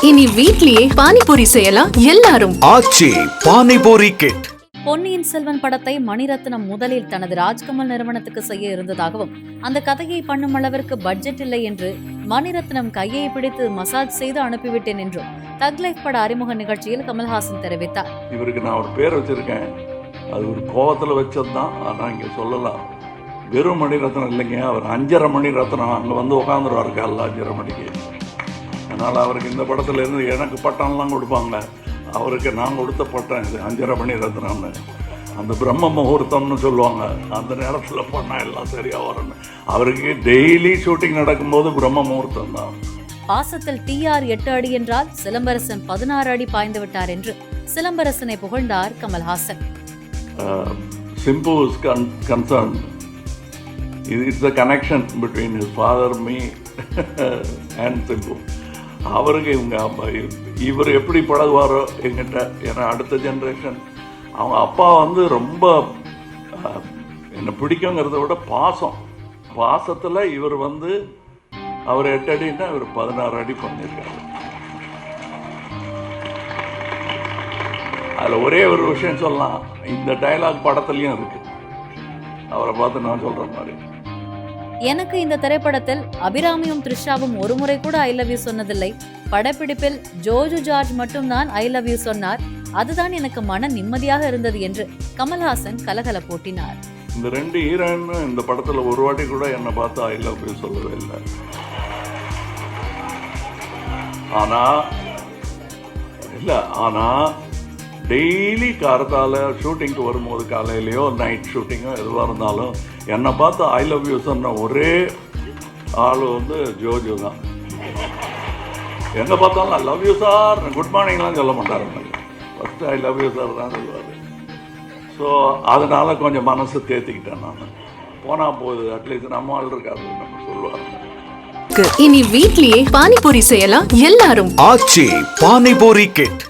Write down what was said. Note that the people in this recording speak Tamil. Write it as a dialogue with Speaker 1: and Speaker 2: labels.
Speaker 1: இனி வீட்லயே பானிபூரி செய்யலாம் எல்லாரும்.
Speaker 2: ஆச்சி பானிபூரி கிட்.
Speaker 3: பொன்னியின் செல்வன் படத்தை மணிரத்னம் முதலில் தனது ராஜ்கமல் நிறுவனத்துக்கு செய்ய இருந்ததாகவும் அந்த கதையை பண்ணும் அளவிற்கு பட்ஜெட் இல்லை என்று மணிரத்னம் கையை பிடித்து மசாஜ் செய்து அனுப்பிவிட்டேன் என்றும் தக் லைஃப் பட அறிமுக நிகழ்ச்சியில் கமல்ஹாசன் தெரிவித்தார்.
Speaker 4: இவருக்கு நான் ஒரு பேர் வச்சிருக்கேன், அது ஒரு கோவத்தில் வச்சதுதான். ஆனால் இங்கே சொல்லலாம், வெறும் மணிரத்னம் இல்லைங்க, அவர் 5.5 மணிரத்னம். அங்கே வந்து உட்காந்துருவாரு காலைல 5.5 மணிக்கு. அதனால் அவருக்கு இந்த படத்துல இருந்து எனக்கு பட்டம்லாம் கொடுப்பாங்க, அவருக்கு நான் கொடுத்த பட்டம் இது 5.5 மணிரத்னம்னு. அந்த பிரம்ம முகூர்த்தம்னு சொல்லுவாங்க, அந்த நேரத்தில் பண்ணால் எல்லாம் சரியாக வரணும். அவருக்கு டெய்லி ஷூட்டிங் நடக்கும்போது பிரம்ம முகூர்த்தம் தான்.
Speaker 3: பாசத்தில் டிஆர் 8 அடி என்றால் சிலம்பரசன் 16 அடி பாய்ந்து விட்டார் என்று சிலம்பரசனை புகழ்ந்தார் Kamal Haasan.
Speaker 4: Simbu is concerned. It's the connection between his father, me and Simbu. அவருக்கு இவர் எப்படி பழகுவாரோ எங்கிட்ட, ஏன்னா அடுத்த ஜென்ரேஷன். அவங்க அப்பா வந்து ரொம்ப என்னை பிடிக்குங்கிறத விட பாசத்தில் இவர் வந்து அவர் 8 அடின்னா இவர் 16 அடி பண்ணியிருக்காரு. அதில் ஒரே ஒரு விஷயம் சொல்லலாம், இந்த டயலாக் படத்துலையும் இருக்கு, அவரை பார்த்து நான் சொல்கிற மாதிரி.
Speaker 3: எனக்கு இந்த திரைப்படத்தில் அபிராமியும் த்ரிஷாவும் ஒரு முறை கூட ஐ லவ் யூ சொன்னதில்லை. படப்பிடிப்பில் ஜோஜு ஜார்ஜ் மட்டும்தான் ஐ லவ் யூ சொன்னார். அதுதான் எனக்கு மன நிம்மதியாக இருந்தது என்று கமல்ஹாசன் கலகல போட்டினார்.
Speaker 4: இந்த 2 ஹீரோயின் இந்த படத்தில் ஒரு வாட்டி கூட என்னை பார்த்து ஐ லவ் யூ சொல்லவே இல்லை. ஆனால் டெய்லி காரத்தால் ஷூட்டிங்க்கு வரும்போது, காலையிலையோ நைட் ஷூட்டிங்கோ எதுவாக இருந்தாலும் என்னை பார்த்து ஐ லவ் யூ சொன்ன ஒரே ஆள் வந்து ஜோஜோ தான். எங்கே பார்த்தாலும் I love you sir, good மார்னிங்லாம் சொல்ல மாட்டார். First I love you sir தான் சொல்லுவார். ஸோ அதனால் கொஞ்சம் மனசு தேத்திக்கிட்டேன் நான். போனால் போகுது, அட்லீஸ்ட் நம்ம ஆள் இருக்காது நம்ம சொல்லுவாங்க.
Speaker 1: இனி வீட்லயே பானிபூரி செய்யலாம் எல்லாரும்.
Speaker 2: ஆச்சி பானிபூரி கிட்.